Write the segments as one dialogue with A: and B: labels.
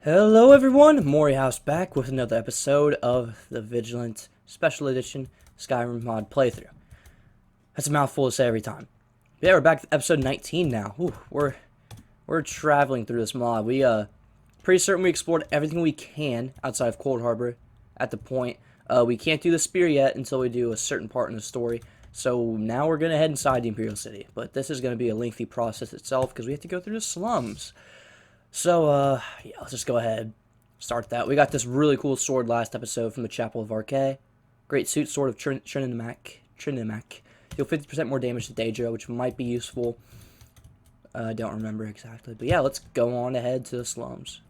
A: Hello everyone, Mori House back with another episode of the Vigilant Special Edition Skyrim mod playthrough. That's a mouthful to say every time. But yeah, we're back to episode 19 now. Ooh, we're traveling through this mod. Pretty certain we explored everything we can outside of Cold Harbor at the point. We can't do the spear yet until we do a certain part in the story. So now we're gonna head inside the Imperial City. But this is gonna be a lengthy process itself because we have to go through the slums. So, yeah, let's just go ahead, start that. We got this really cool sword last episode from the Chapel of Arche. Great suit sword of Trinamac. Deal 50% more damage to Daedra, which might be useful. I don't remember exactly. But yeah, let's go on ahead to the slums.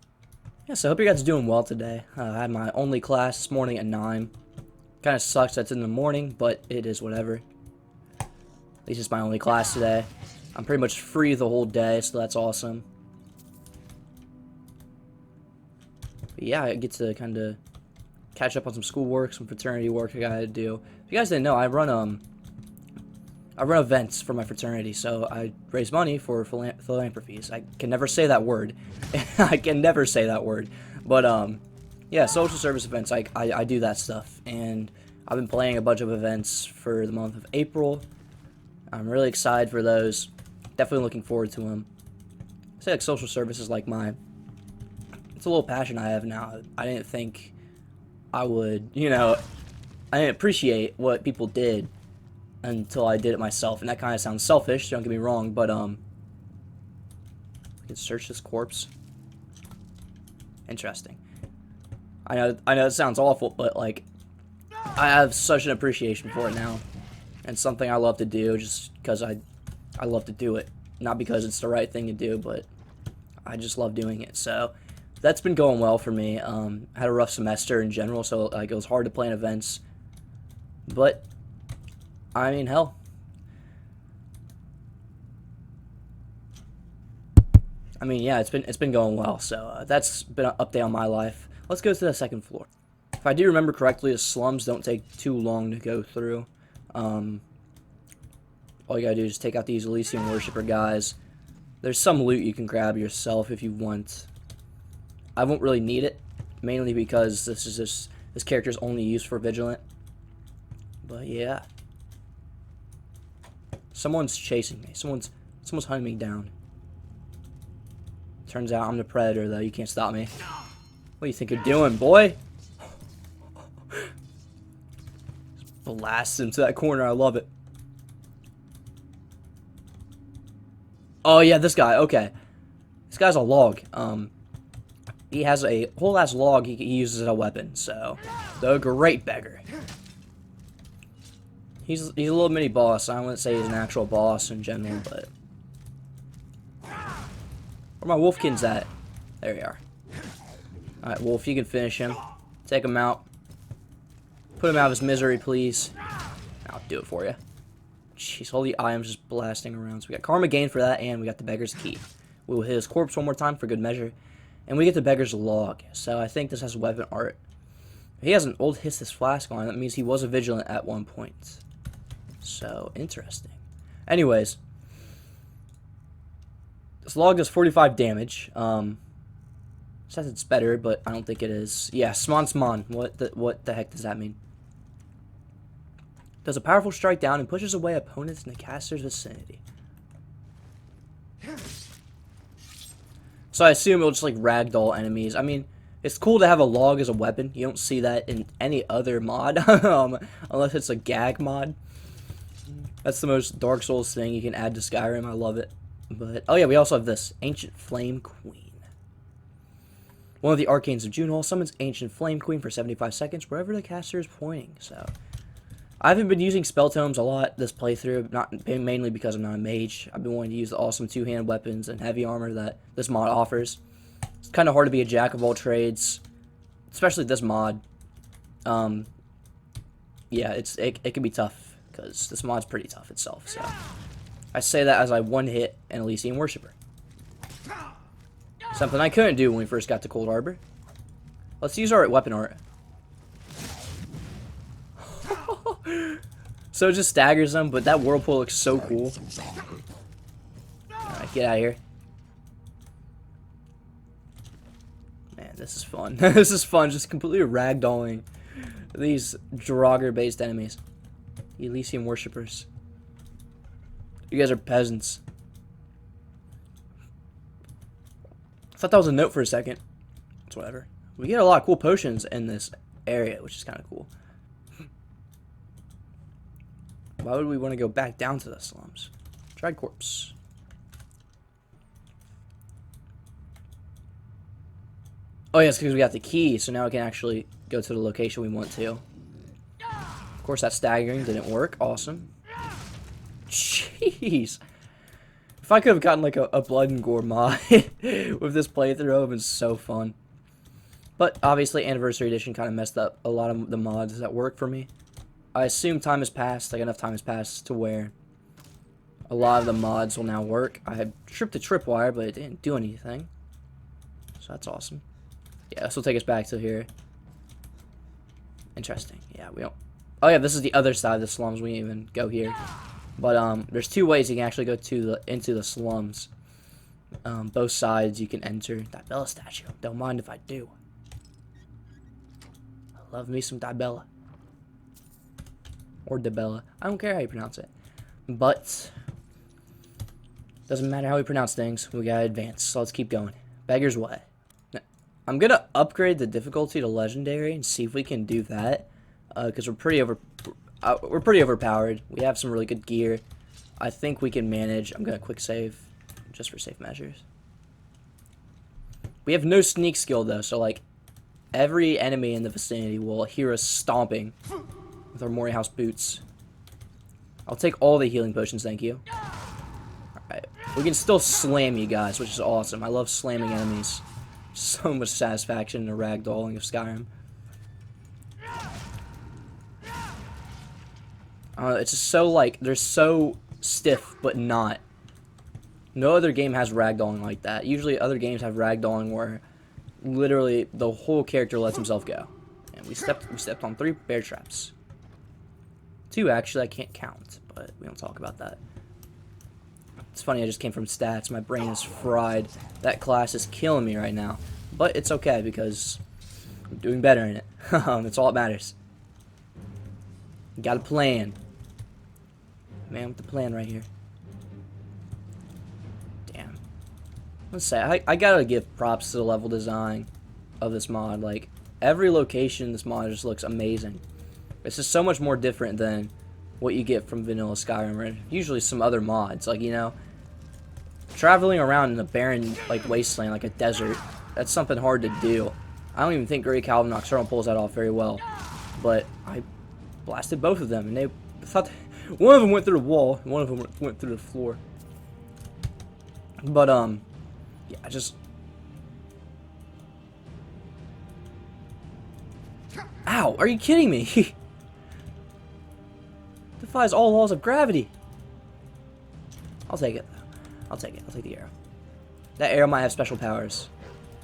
A: Yeah, so I hope you guys are doing well today. I had my only class this morning at 9. Kind of sucks that's in the morning, but it is whatever. At least it's my only class today. I'm pretty much free the whole day, so that's awesome. But yeah, I get to kind of catch up on some schoolwork, some fraternity work I gotta do. If you guys didn't know, I run events for my fraternity, so I raise money for philanthropies. I can never say that word. I can never say that word. But yeah, social service events. I do that stuff, and I've been playing a bunch of events for the month of April. I'm really excited for those. Definitely looking forward to them. I say like social service is like it's a little passion I have now. I didn't think I would, I didn't appreciate what people did until I did it myself. And that kind of sounds selfish, don't get me wrong, but, I can search this corpse. Interesting. I know it sounds awful, but, like, I have such an appreciation for it now. And something I love to do just because I love to do it. Not because it's the right thing to do, but I just love doing it, so that's been going well for me. I had a rough semester in general, so like it was hard to plan events. But I mean, hell. I mean, yeah, it's been going well. So that's been an update on my life. Let's go to the second floor. If I do remember correctly, the slums don't take too long to go through. All you gotta do is take out these Elysian Worshipper guys. There's some loot you can grab yourself if you want. I won't really need it, mainly because this character's only used for Vigilant. But yeah. Someone's chasing me. Someone's hunting me down. Turns out I'm the predator, though. You can't stop me. What do you think you're doing, boy? Just blast into that corner. I love it. Oh, yeah, this guy. Okay. This guy's a log. He has a whole ass log he uses as a weapon, so the great beggar. He's a little mini boss. I wouldn't say he's an actual boss in general, but where my wolfkins at? There you are. Alright, Wolf, you can finish him. Take him out. Put him out of his misery, please. I'll do it for you. Jeez, all the items just blasting around. So we got Karma Gain for that, and we got the beggar's key. We will hit his corpse one more time for good measure. And we get the beggar's log, so I think this has weapon art. He has an old Histus flask on it. That means he was a Vigilant at one point. So, interesting. Anyways. This log does 45 damage. Says it's better, but I don't think it is. Yeah, Smon. What the heck does that mean? Does a powerful strike down and pushes away opponents in the caster's vicinity. So I assume it'll just like ragdoll enemies. I mean, it's cool to have a log as a weapon. You don't see that in any other mod, unless it's a gag mod. That's the most Dark Souls thing you can add to Skyrim. I love it. But oh yeah, we also have this Ancient Flame Queen. One of the Arcanes of Junehall summons Ancient Flame Queen for 75 seconds wherever the caster is pointing. So I haven't been using spell tomes a lot this playthrough, mainly because I'm not a mage. I've been wanting to use the awesome two-hand weapons and heavy armor that this mod offers. It's kind of hard to be a jack of all trades, especially this mod. Yeah, it can be tough because this mod's pretty tough itself. So I say that as I one-hit an Elysian Worshipper. Something I couldn't do when we first got to Cold Harbor. Let's use our weapon art. So it just staggers them, but that whirlpool looks so cool. Alright, get out of here. Man, this is fun. This is fun, just completely ragdolling these Draugr-based enemies. Elysium worshippers. You guys are peasants. I thought that was a note for a second. It's whatever. We get a lot of cool potions in this area, which is kind of cool. Why would we want to go back down to the slums? Dried corpse. Oh yes, because we got the key, so now we can actually go to the location we want to. Of course, that staggering didn't work. Awesome. Jeez. If I could have gotten like a blood and gore mod with this playthrough, it would have been so fun. But obviously, Anniversary Edition kind of messed up a lot of the mods that work for me. I assume time has passed, like enough time has passed to where a lot of the mods will now work. I had tripped the tripwire, but it didn't do anything. So that's awesome. Yeah, this will take us back to here. Interesting. Yeah, we don't... Oh yeah, this is the other side of the slums. We didn't even go here. But there's two ways you can actually go to into the slums. Both sides you can enter. That Bella statue. Don't mind if I do. I love me some Dibella. Or Dibella. I don't care how you pronounce it. But doesn't matter how we pronounce things. We gotta advance. So let's keep going. Beggar's Way. I'm gonna upgrade the difficulty to legendary and see if we can do that. Because we're pretty overpowered. We have some really good gear. I think we can manage. I'm gonna quick save just for safe measures. We have no sneak skill though, so like every enemy in the vicinity will hear us stomping with our Mori House boots. I'll take all the healing potions, thank you. Alright. We can still slam you guys, which is awesome. I love slamming enemies. So much satisfaction in the ragdolling of Skyrim. It's just so like, they're so stiff, but not. No other game has ragdolling like that. Usually other games have ragdolling where literally the whole character lets himself go. And we stepped on 3 bear traps. 2 actually, I can't count, but we don't talk about that. It's funny, I just came from stats. My brain is fried. That class is killing me right now. But it's okay because I'm doing better in it. That's all that matters. Got a plan. Man with the plan right here. Damn. Let's say, I gotta give props to the level design of this mod. Like, every location in this mod just looks amazing. It's just so much more different than what you get from vanilla Skyrim or usually some other mods. Like, you know, traveling around in a barren, like, wasteland, like a desert, that's something hard to do. I don't even think Great Caldon Nocturnal pulls that off very well. But I blasted both of them, and they thought one of them went through the wall, and one of them went through the floor. But yeah, I just... Ow, are you kidding me? Defies all laws of gravity. I'll take it. I'll take it. I'll take the arrow. That arrow might have special powers.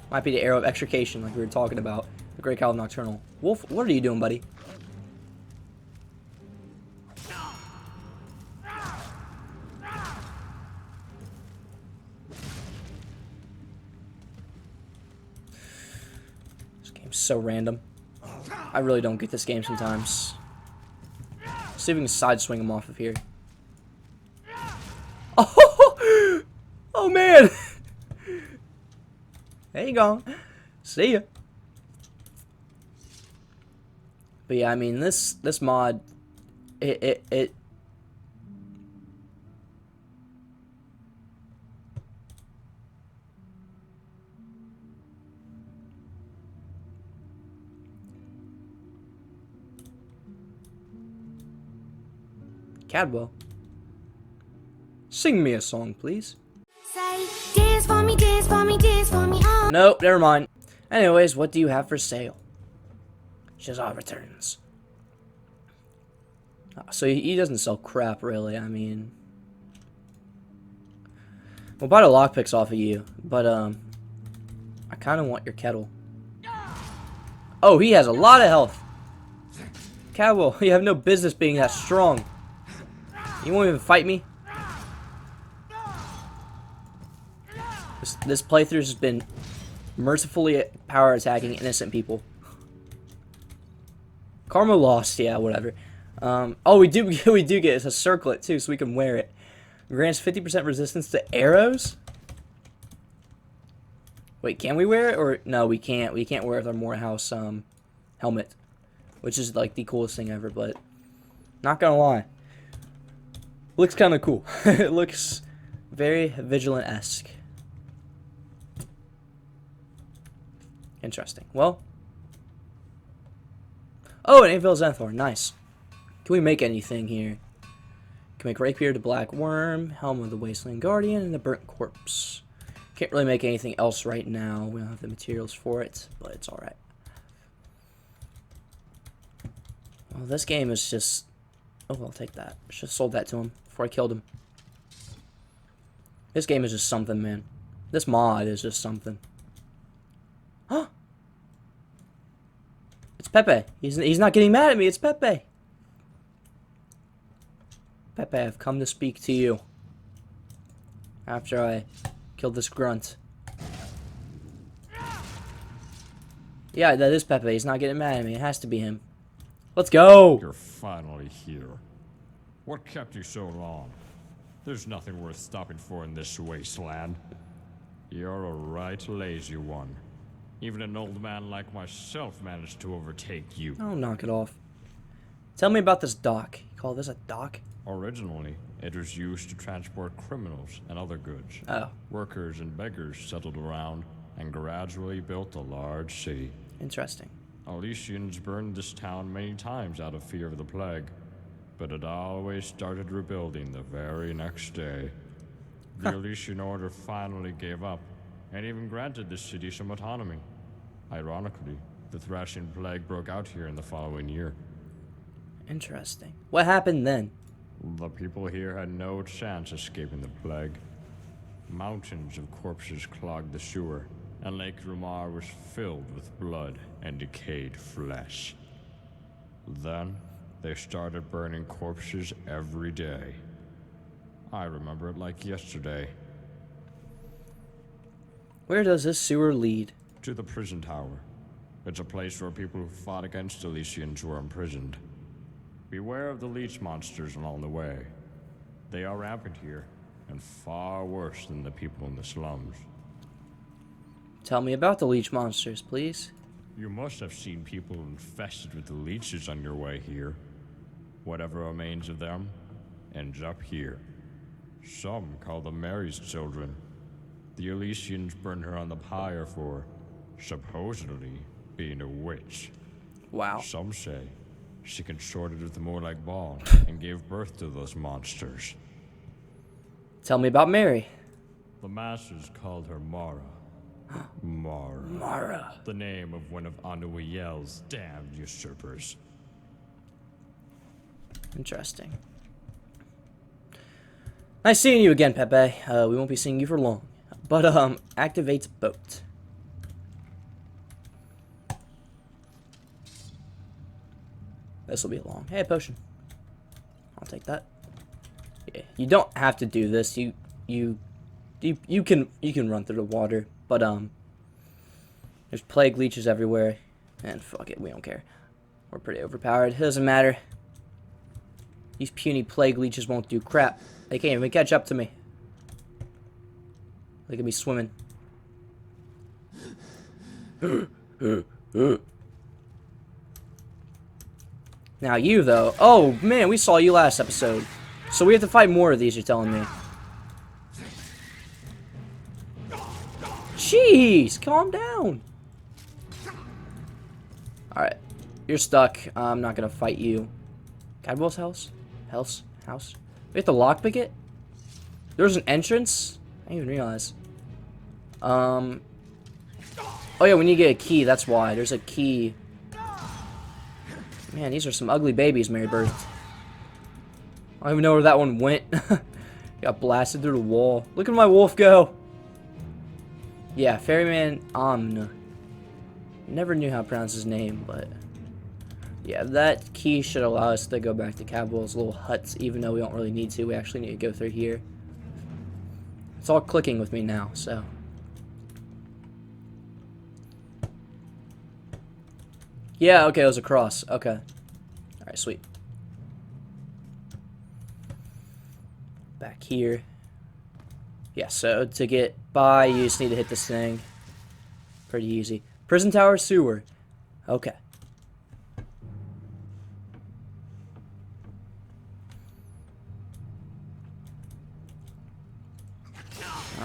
A: Might be the arrow of extrication, like we were talking about. The Great Caldon Nocturnal. Wolf, what are you doing, buddy? This game's so random. I really don't get this game sometimes. See if we can side swing him off of here. Oh, oh man! There you go. See ya. But yeah, I mean this mod, it Cadwell, sing me a song, please.
B: Say, dance for me, dance for me, dance for me. Oh.
A: Nope, never mind. Anyways, what do you have for sale? Shazar returns. So he doesn't sell crap, really. I mean, we'll buy the lockpicks off of you, but I kind of want your kettle. Oh, he has a lot of health. Cadwell, you have no business being that strong. You won't even fight me? This playthrough has been Mercifully power attacking innocent people. Karma lost, yeah, whatever. Oh, we do get a circlet too, so we can wear it. Grants 50% resistance to arrows. Wait, can we wear it or no? We can't. We can't wear it with our Morehouse helmet, which is like the coolest thing ever. But not gonna lie, looks kind of cool. It looks very Vigilant-esque. Interesting. Well. Oh, an Imperial Zenthor. Nice. Can we make anything here? Can make Rapier to Black Worm, Helm of the Wasteland Guardian, and the Burnt Corpse. Can't really make anything else right now. We don't have the materials for it, but it's alright. Well, this game is just... Oh, I'll take that. Should have sold that to him before I killed him. This game is just something, man. This mod is just something. Huh? It's Pepe. He's not getting mad at me. It's Pepe. Pepe, I've come to speak to you. After I killed this grunt. Yeah, that is Pepe. He's not getting mad at me. It has to be him. Let's go.
C: You're finally here. What kept you so long? There's nothing worth stopping for in this wasteland. You're a right lazy one. Even an old man like myself managed to overtake you.
A: Oh, knock it off. Tell me about this dock. You call this a dock?
C: Originally, it was used to transport criminals and other goods.
A: Oh.
C: Workers and beggars settled around and gradually built a large city.
A: Interesting.
C: Elysians burned this town many times out of fear of the plague, but it always started rebuilding the very next day. The Elysian Order finally gave up, and even granted the city some autonomy. Ironically, the thrashing plague broke out here in the following year.
A: Interesting. What happened then?
C: The people here had no chance escaping the plague. Mountains of corpses clogged the sewer, and Lake Rumar was filled with blood and decayed flesh. Then, they started burning corpses every day. I remember it like yesterday.
A: Where does this sewer lead?
C: To the prison tower. It's a place where people who fought against Elysians were imprisoned. Beware of the leech monsters along the way. They are rampant here, and far worse than the people in the slums.
A: Tell me about the leech monsters, please.
C: You must have seen people infested with the leeches on your way here. Whatever remains of them ends up here. Some call them Mary's children. The Elysians burned her on the pyre for, supposedly, being a witch.
A: Wow.
C: Some say she consorted with the Morlag Ball and gave birth to those monsters.
A: Tell me about Mary.
C: The masters called her Mara. Mara.
A: Mara.
C: The name of one of Anuiel's damned usurpers.
A: Interesting. Nice seeing you again, Pepe. We won't be seeing you for long. But, activates boat. This will be long. Hey, potion. I'll take that. Yeah, you don't have to do this. You can run through the water, but there's plague leeches everywhere, and fuck it, we don't care. We're pretty overpowered. It doesn't matter. These puny plague leeches won't do crap. They can't even catch up to me. They could be swimming. Now you, though. Oh, man, we saw you last episode. So we have to fight more of these, you're telling me. Jeez, calm down. Alright. You're stuck. I'm not going to fight you. Cadwell's house? House? We have to lockpick it? There's an entrance? I didn't even realize. Oh yeah, we need to get a key, that's why. There's a key. Man, these are some ugly babies, Mary Birth. I don't even know where that one went. Got blasted through the wall. Look at my wolf go. Yeah, Ferryman Amn. Never knew how to pronounce his name, but... yeah, that key should allow us to go back to Cadwell's little huts, even though we don't really need to. We actually need to go through here. It's all clicking with me now, so... Yeah, okay, it was a cross. Okay. Alright, sweet. Back here. Yeah, so to get by, you just need to hit this thing. Pretty easy. Prison tower, sewer. Okay.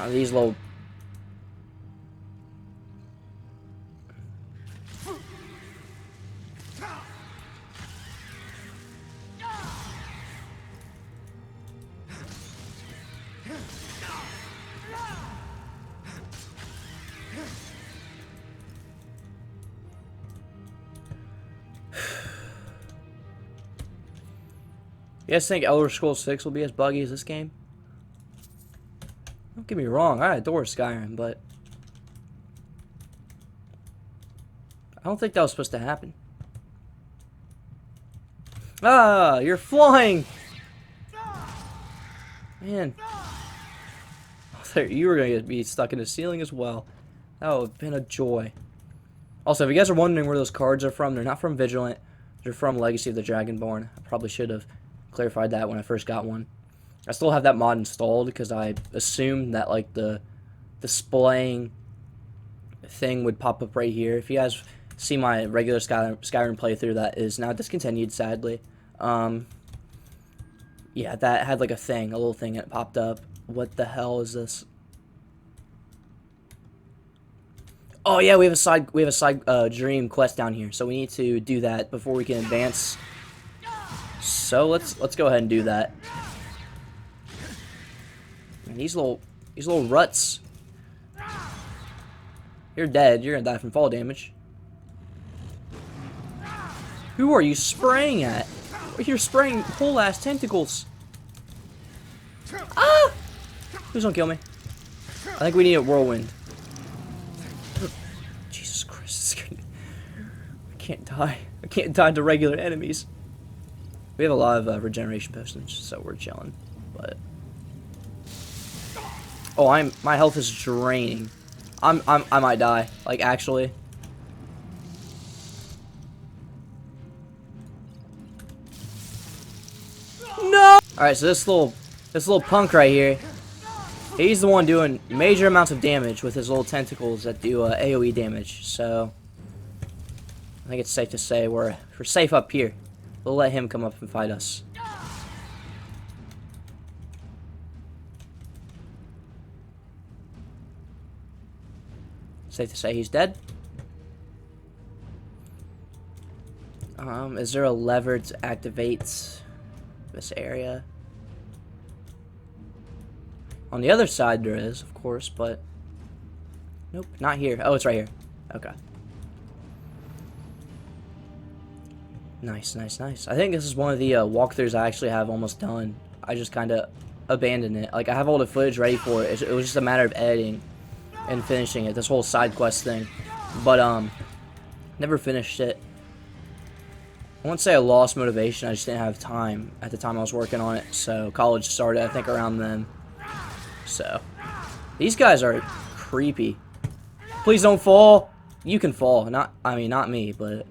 A: These little... You guys think Elder Scrolls 6 will be as buggy as this game? Don't get me wrong, I adore Skyrim, but I don't think that was supposed to happen. Ah, you're flying! Man. You were going to be stuck in the ceiling as well. That would have been a joy. Also, if you guys are wondering where those cards are from, they're not from Vigilant. They're from Legacy of the Dragonborn. I probably should have clarified that when I first got one. I still have that mod installed because I assumed that like the displaying thing would pop up right here. If you guys see my regular Skyrim playthrough, that is now discontinued, sadly. Yeah, that had like a little thing that popped up. What the hell is this? Oh yeah, we have a side dream quest down here, so we need to do that before we can advance. So let's go ahead and do that. Man, these little ruts. You're dead. You're gonna die from fall damage. Who are you spraying at? You're spraying whole ass tentacles. Ah! Please don't kill me. I think we need a whirlwind. Jesus Christ. I can't die. I can't die to regular enemies. We have a lot of regeneration potions, so we're chilling. But oh, my health is draining. I might die. Like actually. No. All right, so this little punk right here, he's the one doing major amounts of damage with his little tentacles that do AoE damage. So I think it's safe to say we're safe up here. We'll let him come up and fight us. Safe to say he's dead. Is there a lever to activate this area? On the other side there is, of course, but nope, not here. Oh, it's right here. Okay. Nice, nice, nice. I think this is one of the walkthroughs I actually have almost done. I just kind of abandoned it. Like, I have all the footage ready for it. It was just a matter of editing and finishing it. This whole side quest thing. But, never finished it. I won't say I lost motivation. I just didn't have time at the time I was working on it. So, college started, I think, around then. So, these guys are creepy. Please don't fall. You can fall. I mean, not me, but...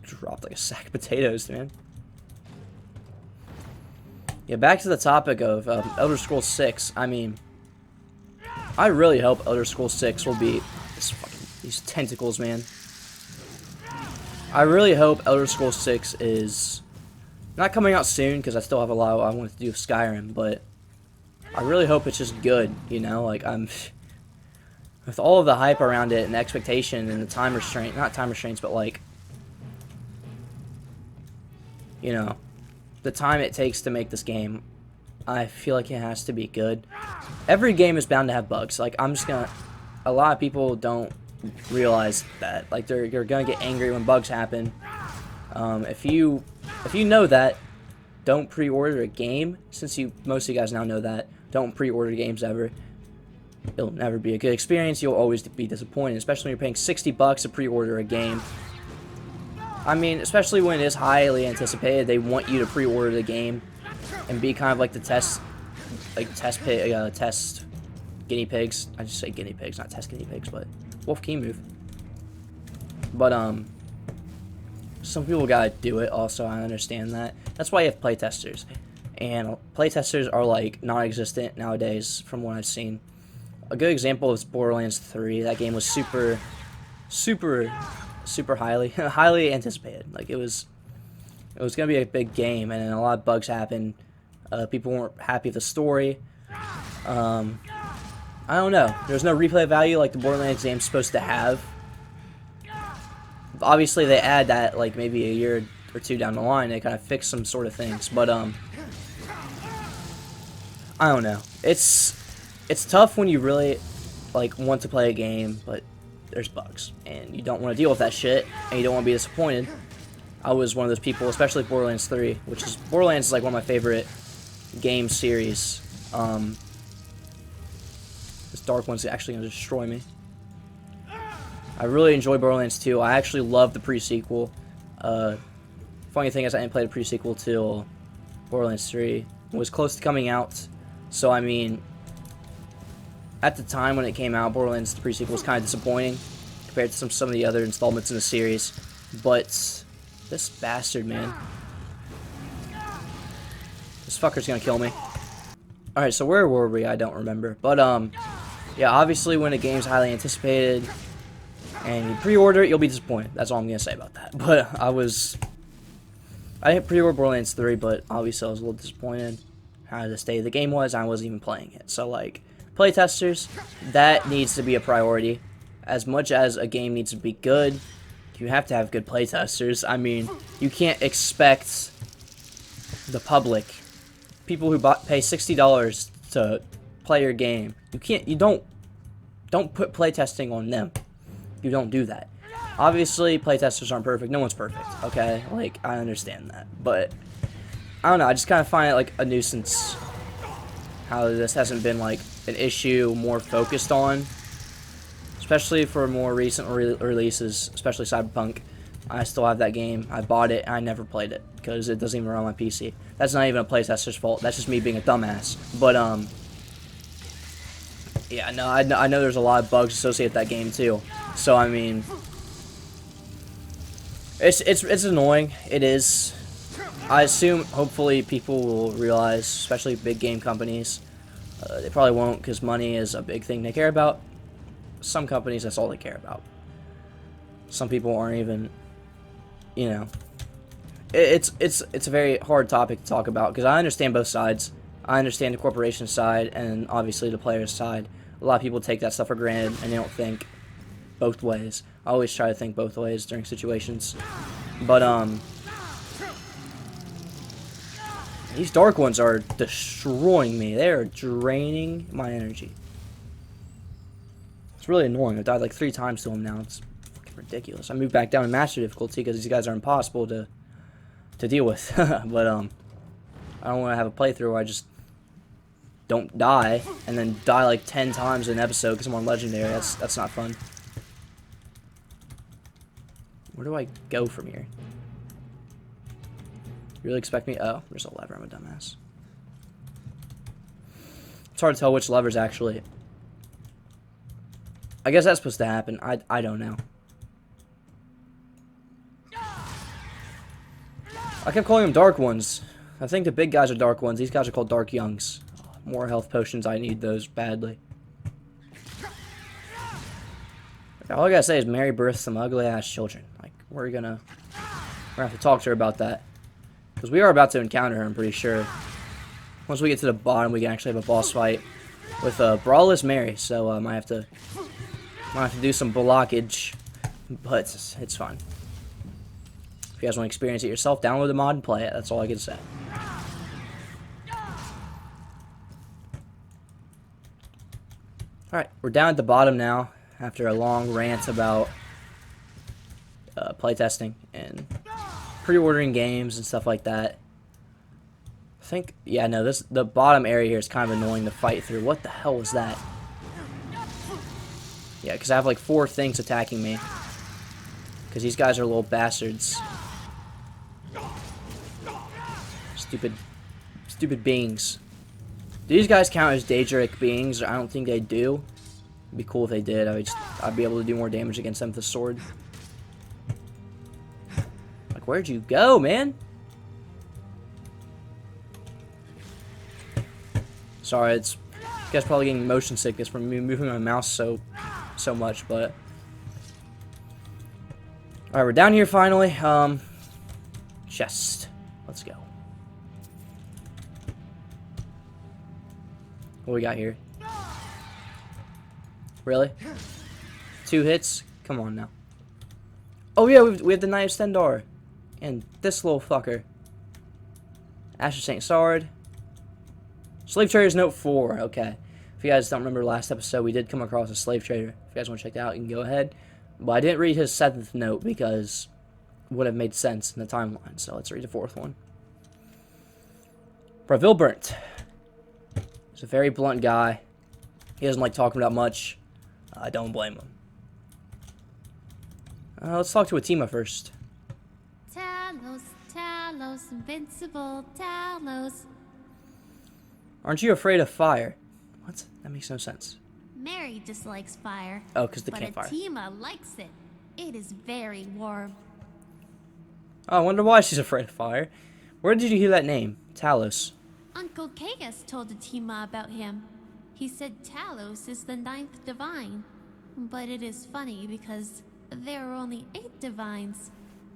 A: dropped like a sack of potatoes, man. Yeah, back to the topic of Elder Scrolls 6. I mean, I really hope Elder Scrolls 6 will be these tentacles, man. I really hope Elder Scrolls 6 is not coming out soon because I still have a lot I want to do with Skyrim, but I really hope it's just good, you know? Like, I'm with all of the hype around it and the expectation and the time restraint, not time restraints, but like, you know, the time it takes to make this game, I feel like it has to be good. Every game is bound to have bugs. Like, I'm just gonna... A lot of people don't realize that. Like, you're gonna get angry when bugs happen. If you know that, don't pre-order a game. Since most of you guys now know that, don't pre-order games ever. It'll never be a good experience. You'll always be disappointed, especially when you're paying $60 to pre-order a game. I mean, especially when it is highly anticipated, they want you to pre-order the game and be kind of like the test guinea pigs. I just say guinea pigs, not test guinea pigs, but wolf key move. But some people gotta do it. Also, I understand that. That's why you have playtesters, and playtesters are like non-existent nowadays, from what I've seen. A good example is Borderlands 3. That game was super highly anticipated. Like it was gonna be a big game, and a lot of bugs happened. People weren't happy with the story. I don't know. There's no replay value like the Borderlands game's supposed to have. Obviously, they add that like maybe a year or two down the line. They kind of fix some sort of things, but I don't know. It's tough when you really like want to play a game, but there's bugs, and you don't want to deal with that shit, and you don't want to be disappointed. I was one of those people, especially Borderlands 3, which is Borderlands is like one of my favorite game series. This dark one's actually gonna destroy me. I really enjoy Borderlands 2. I actually love the pre-sequel. Funny thing is, I didn't play the pre-sequel till Borderlands 3. It was close to coming out, so I mean, at the time when it came out, Borderlands the pre-sequel was kind of disappointing compared to some of the other installments in the series. But this bastard, man, this fucker's gonna kill me. All right, so where were we? I don't remember, but yeah, obviously when a game's highly anticipated and you pre-order it, you'll be disappointed. That's all I'm gonna say about that. But I didn't pre-order Borderlands 3, but obviously I was a little disappointed how the state of the game was. I wasn't even playing it. So like, playtesters, that needs to be a priority. As much as a game needs to be good, you have to have good playtesters. I mean, you can't expect the public, people who pay $60 to play your game, you don't put playtesting on them. You don't do that. Obviously, playtesters aren't perfect. No one's perfect, okay? Like, I understand that. But, I don't know. I just kind of find it, like, a nuisance how this hasn't been, like, an issue more focused on. Especially for more recent releases, especially Cyberpunk. I still have that game. I bought it, and I never played it because it doesn't even run on my PC. That's not even a playtester's fault. That's just me being a dumbass. But, yeah, no, I know there's a lot of bugs associated with that game, too. So, I mean, it's annoying. It is. I assume, hopefully, people will realize, especially big game companies, they probably won't because money is a big thing they care about. Some companies, that's all they care about. Some people aren't even, you know. It's a very hard topic to talk about because I understand both sides. I understand the corporation side and obviously the player's side. A lot of people take that stuff for granted and they don't think both ways. I always try to think both ways during situations. But these dark ones are destroying me. They are draining my energy. It's really annoying. I've died like 3 times to them now. It's fucking ridiculous. I moved back down to master difficulty because these guys are impossible to deal with. But I don't want to have a playthrough where I just don't die and then die like 10 times in an episode because I'm on legendary. That's not fun. Where do I go from here? You really expect me? Oh, there's a lever. I'm a dumbass. It's hard to tell which lever's actually. I guess that's supposed to happen. I don't know. I kept calling them dark ones. I think the big guys are dark ones. These guys are called dark youngs. More health potions. I need those badly. All I gotta say is Mary birthed some ugly ass children. Like, we're gonna have to talk to her about that. Because we are about to encounter her, I'm pretty sure. Once we get to the bottom, we can actually have a boss fight with Brawless Mary. So I might have to do some blockage, but it's fine. If you guys want to experience it yourself, download the mod and play it. That's all I can say. Alright, we're down at the bottom now after a long rant about playtesting and pre-ordering games and stuff like that. I think, yeah, no, the bottom area here is kind of annoying to fight through. What the hell was that? Yeah, because I have like 4 things attacking me. Because these guys are little bastards. Stupid beings. Do these guys count as Daedric beings? I don't think they do. It'd be cool if they did. I'd be able to do more damage against them with the sword. Like, where'd you go, man? Sorry, it's... You guys probably getting motion sickness from me moving my mouse so much, but... Alright, we're down here finally. Chest. Let's go. What we got here? Really? 2 hits? Come on now. Oh yeah, we have the Knight of Stendar. And this little fucker. Asher St. Sard. Slave Traders Note 4. Okay. If you guys don't remember last episode, we did come across a slave trader. If you guys want to check that out, you can go ahead. But I didn't read his 7th note because it would have made sense in the timeline. So let's read the 4th one. Braville Burnt. He's a very blunt guy. He doesn't like talking about much. I don't blame him. Let's talk to Atima first.
D: Talos, Talos, invincible Talos.
A: Aren't you afraid of fire? What? That makes no sense.
D: Mary dislikes fire.
A: Oh, because the
D: but
A: campfire.
D: Atima likes it. It is very warm.
A: Oh, I wonder why she's afraid of fire. Where did you hear that name? Talos.
D: Uncle Chaos told Atima about him. He said Talos is the 9th divine. But it is funny because there are only 8 divines.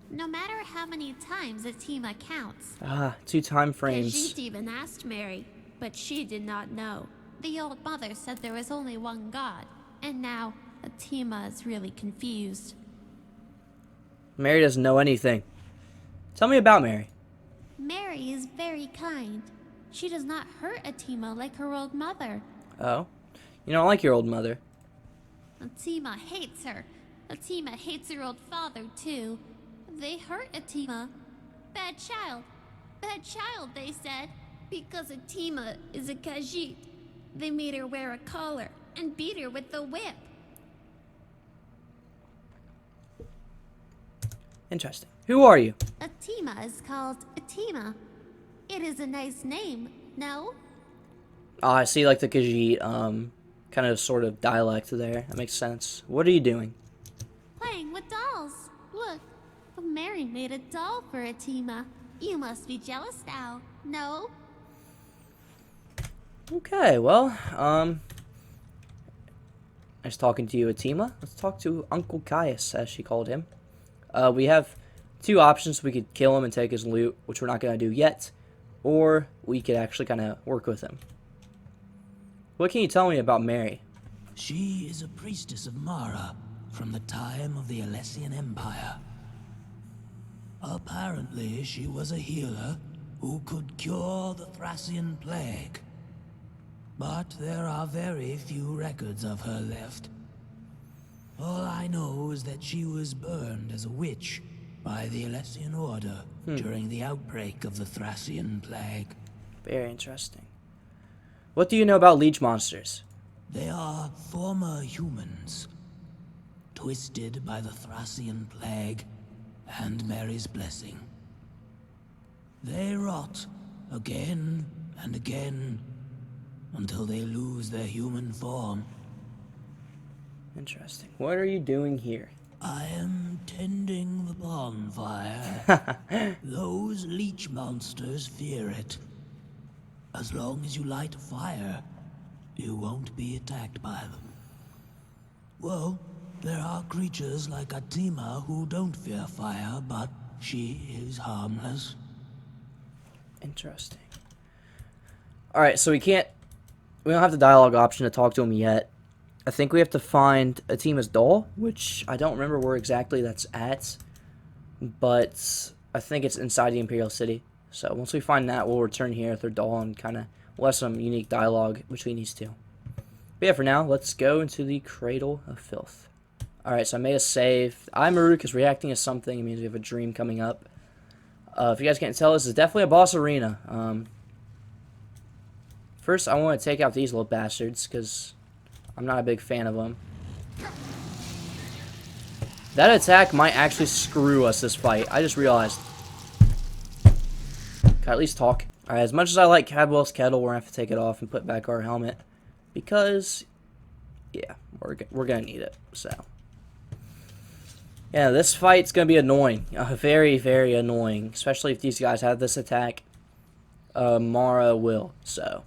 D: No matter how many times Atima counts.
A: 2 time frames.
D: Khajiit even asked Mary, but she did not know. The old mother said there was only one god, and now Atima is really confused.
A: Mary doesn't know anything. Tell me about Mary.
D: Mary is very kind. She does not hurt Atima like her old mother.
A: Oh? You don't like your old mother.
D: Atima hates her. Atima hates her old father, too. They hurt Atima. Bad child. Bad child, they said. Because Atima is a Khajiit. They made her wear a collar and beat her with the whip.
A: Interesting. Who are you?
D: Atima is called Atima. It is a nice name, no?
A: I see, like, the Khajiit, kind of sort of dialect there. That makes sense. What are you doing?
D: Playing with dolls. Look, Mary made a doll for Atima. You must be jealous now, no?
A: Okay, well, nice talking to you, Atima. Let's talk to Uncle Caius, as she called him. We have 2 options. We could kill him and take his loot, which we're not going to do yet, or we could actually kind of work with him. What can you tell me about Mary?
E: She is a priestess of Mara from the time of the Alessian Empire. Apparently, she was a healer who could cure the Thracian plague. But there are very few records of her left. All I know is that she was burned as a witch by the Alessian Order during the outbreak of the Thracian plague.
A: Very interesting. What do you know about leech monsters?
E: They are former humans, twisted by the Thracian plague and Mary's blessing. They rot again and again until they lose their human form.
A: Interesting. What are you doing here?
E: I am tending the bonfire. Those leech monsters fear it. As long as you light a fire, you won't be attacked by them. Well, there are creatures like Atima who don't fear fire, but she is harmless.
A: Interesting. Alright, so we don't have the dialogue option to talk to him yet. I think we have to find Atima's doll, which I don't remember where exactly that's at, but I think it's inside the Imperial City. So once we find that, we'll return here with her doll and kind of we'll have some unique dialogue between these two. But yeah, for now, let's go into the Cradle of Filth. Alright, so I made a save. Imuruk is reacting to something. It means we have a dream coming up. If you guys can't tell, this is definitely a boss arena. First, I want to take out these little bastards, because I'm not a big fan of them. That attack might actually screw us this fight. I just realized. Can I at least talk? Alright, as much as I like Cadwell's kettle, we're going to have to take it off and put back our helmet. Because, yeah, we're going to need it. So, Yeah, this fight's gonna be annoying. Very, very annoying. Especially if these guys have this attack. Mara will, so.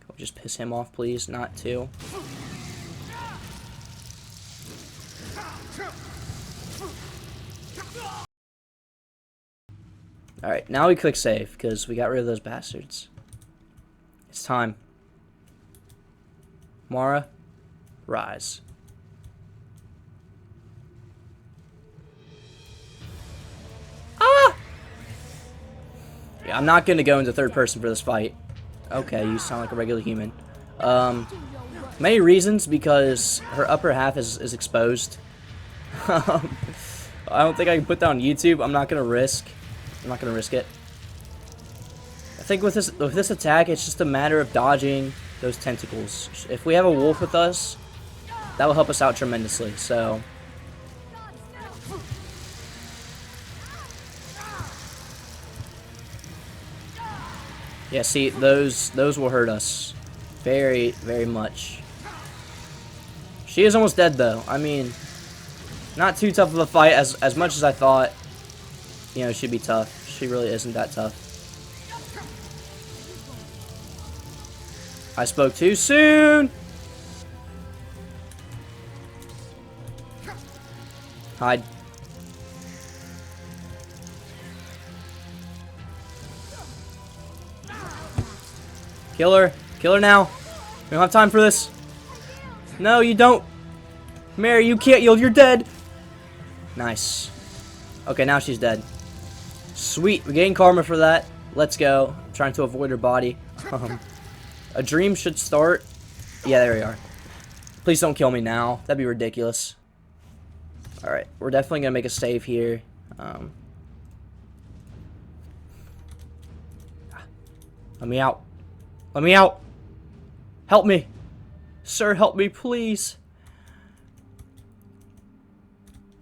A: Can we just piss him off, please? Not to. Alright, now we click save, because we got rid of those bastards. It's time. Mara, rise. Yeah, I'm not going to go into third person for this fight. Okay, you sound like a regular human. Many reasons, because her upper half is exposed. I don't think I can put that on YouTube. I'm not going to risk it. I think with this attack, it's just a matter of dodging those tentacles. If we have a wolf with us, that will help us out tremendously, so... Yeah, see, those will hurt us very, very much. She is almost dead, though. I mean, not too tough of a fight as much as I thought. You know, she'd be tough. She really isn't that tough. I spoke too soon! Hide. Kill her. Kill her now. We don't have time for this. No, you don't. Mary, you can't yield. You're dead. Nice. Okay, now she's dead. Sweet. We gained karma for that. Let's go. I'm trying to avoid her body. A dream should start. Yeah, there we are. Please don't kill me now. That'd be ridiculous. Alright, we're definitely going to make a save here. Let me out. Let me out. Help me. Sir, help me, please.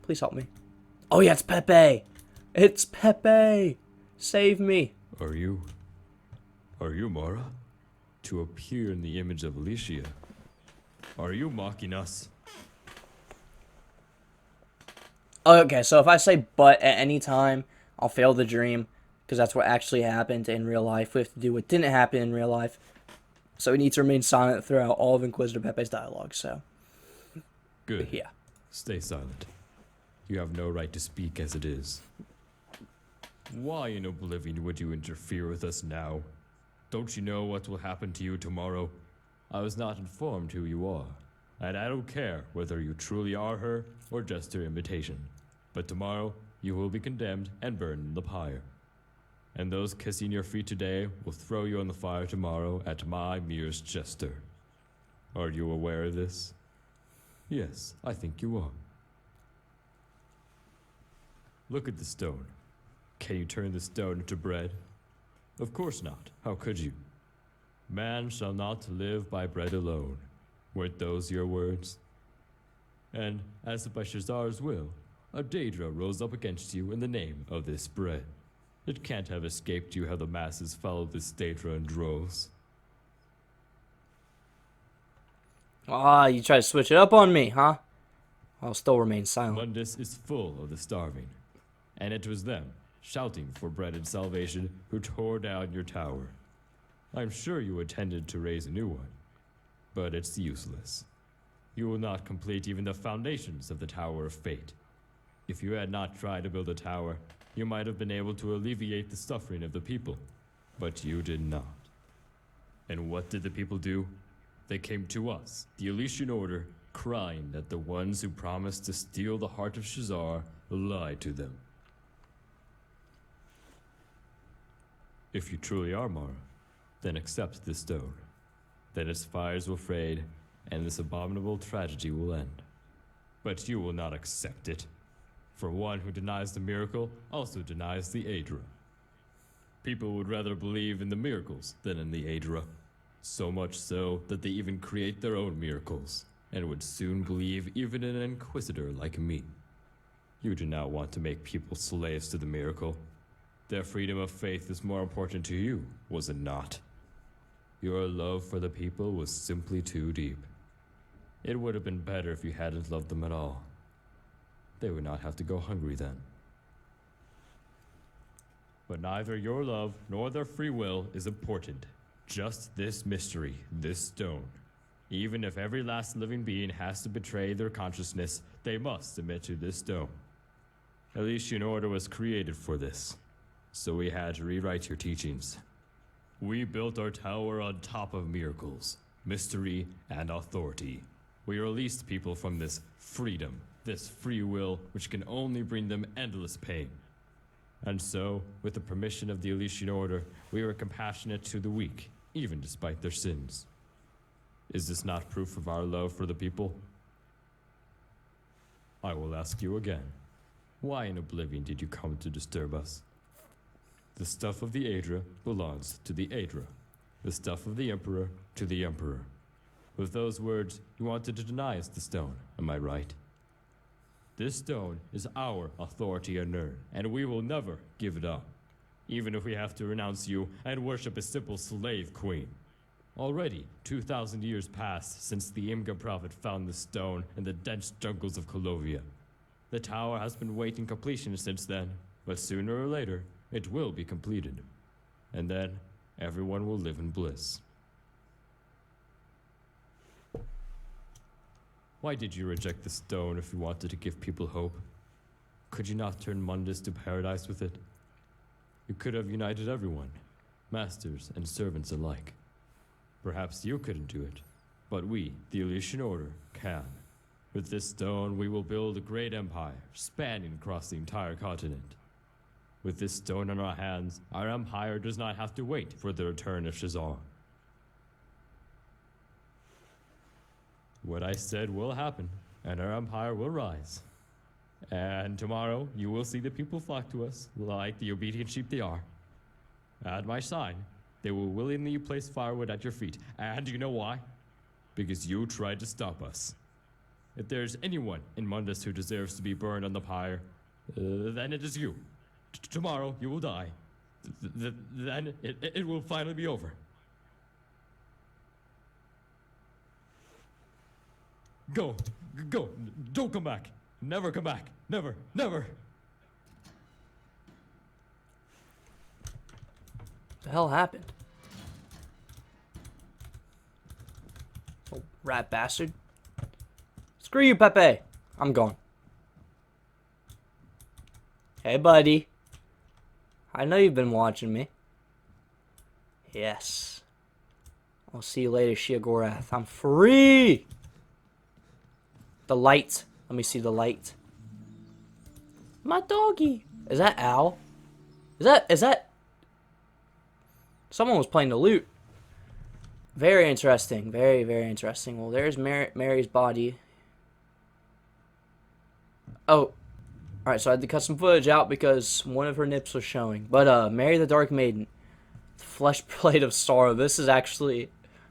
A: Please help me. Oh, yeah, it's Pepe. It's Pepe. Save me.
C: Are you Mara? To appear in the image of Alicia? Are you mocking us?
A: Okay, so if I say but at any time, I'll fail the dream. Because that's what actually happened in real life. We have to do what didn't happen in real life. So we need to remain silent throughout all of Inquisitor Pepe's dialogue, so.
C: Good.
A: Yeah.
C: Stay silent. You have no right to speak as it is. Why in oblivion would you interfere with us now? Don't you know what will happen to you tomorrow? I was not informed who you are. And I don't care whether you truly are her or just her imitation. But tomorrow, you will be condemned and burned in the pyre. And those kissing your feet today will throw you on the fire tomorrow at my merest gesture. Are you aware of this? Yes, I think you are. Look at the stone. Can you turn the stone into bread? Of course not. How could you? Man shall not live by bread alone. Weren't those your words? And, as if by Shazar's will, a Daedra rose up against you in the name of this bread. It can't have escaped you how the masses follow this Daedra in droves.
A: Ah, you try to switch it up on me, huh? I'll still remain silent.
C: Mundus is full of the starving, and it was them, shouting for bread and salvation, who tore down your tower. I'm sure you intended to raise a new one, but it's useless. You will not complete even the foundations of the Tower of Fate. If you had not tried to build a tower, you might have been able to alleviate the suffering of the people, but you did not. And what did the people do? They came to us, the Elysian Order, crying that the ones who promised to steal the heart of Shazar lied to them. If you truly are Mara, then accept this stone. Then its fires will fade, and this abominable tragedy will end. But you will not accept it. For one who denies the miracle also denies the Aedra. People would rather believe in the miracles than in the Aedra. So much so that they even create their own miracles, and would soon believe even in an inquisitor like me. You do not want to make people slaves to the miracle. Their freedom of faith is more important to you, was it not? Your love for the people was simply too deep. It would have been better if you hadn't loved them at all. they would not have to go hungry then. But neither your love nor their free will is important. Just this mystery, this stone. Even if every last living being has to betray their consciousness, they must submit to this stone. Elysian Order was created for this, so we had to rewrite your teachings. We built our tower on top of miracles, mystery, and authority. We released people from this freedom, this free will, which can only bring them endless pain. And so, with the permission of the Elysian Order, we were compassionate to the weak, even despite their sins. Is this not proof of our love for the people? I will ask you again. Why in oblivion did you come to disturb us? The stuff of the Aedra belongs to the Aedra. The stuff of the Emperor to the Emperor. With those words, you wanted to deny us the stone, am I right? This stone is our authority and urn, and we will never give it up, even if we have to renounce you and worship a simple slave queen. Already, 2,000 years passed since the Imga prophet found the stone in the dense jungles of Colovia. The tower has been waiting completion since then, but sooner or later, it will be completed. And then, everyone will live in bliss. Why did you reject the stone if you wanted to give people hope? Could you not turn Mundus to paradise with it? You could have united everyone, masters and servants alike. Perhaps you couldn't do it, but we, the Elysian Order, can. With this stone, we will build a great empire, spanning across the entire continent. With this stone in our hands, our empire does not have to wait for the return of Shazar. What I said will happen, and our empire will rise. And tomorrow, you will see the people flock to us, like the obedient sheep they are. At my sign, they will willingly place firewood at your feet. And you know why? Because you tried to stop us. If there's anyone in Mundus who deserves to be burned on the pyre, then it is you. Tomorrow, you will die. Then it will finally be over. Go. Don't come back. Never come back. Never.
A: The hell happened? Oh, rat bastard. Screw you, Pepe. I'm gone. Hey, buddy. I know you've been watching me. Yes. I'll see you later, Sheogorath. I'm free! The light. Let me see the light. My doggy. Is that Al? Is that... Someone was playing the lute. Very interesting. Very, very interesting. Well, there's Mary's body. Oh. Alright, so I had to cut some footage out because one of her nips was showing. But, Mary the Dark Maiden. The flesh plate of sorrow. This is actually a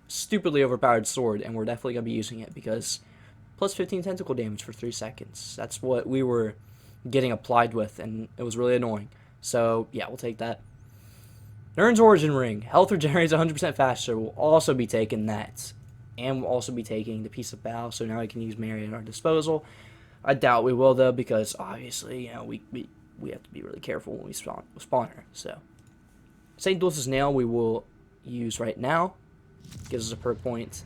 A: stupidly overpowered sword, and we're definitely going to be using it because... Plus 15 tentacle damage for 3 seconds. That's what we were getting applied with, and it was really annoying. So, yeah, we'll take that. Nern's Origin Ring. Health regenerates 100% faster. We'll also be taking that. And we'll also be taking the Piece of Bow, so now we can use Mary at our disposal. I doubt we will, though, because, obviously, you know, we have to be really careful when we spawn her. So, St. Dulce's Nail we will use right now. Gives us a perk point.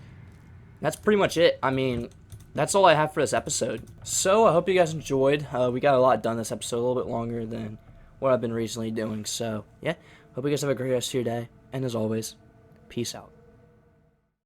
A: That's pretty much it. I mean... That's all I have for this episode. So, I hope you guys enjoyed. We got a lot done this episode, a little bit longer than what I've been recently doing. So, yeah. Hope you guys have a great rest of your day. And as always, peace out.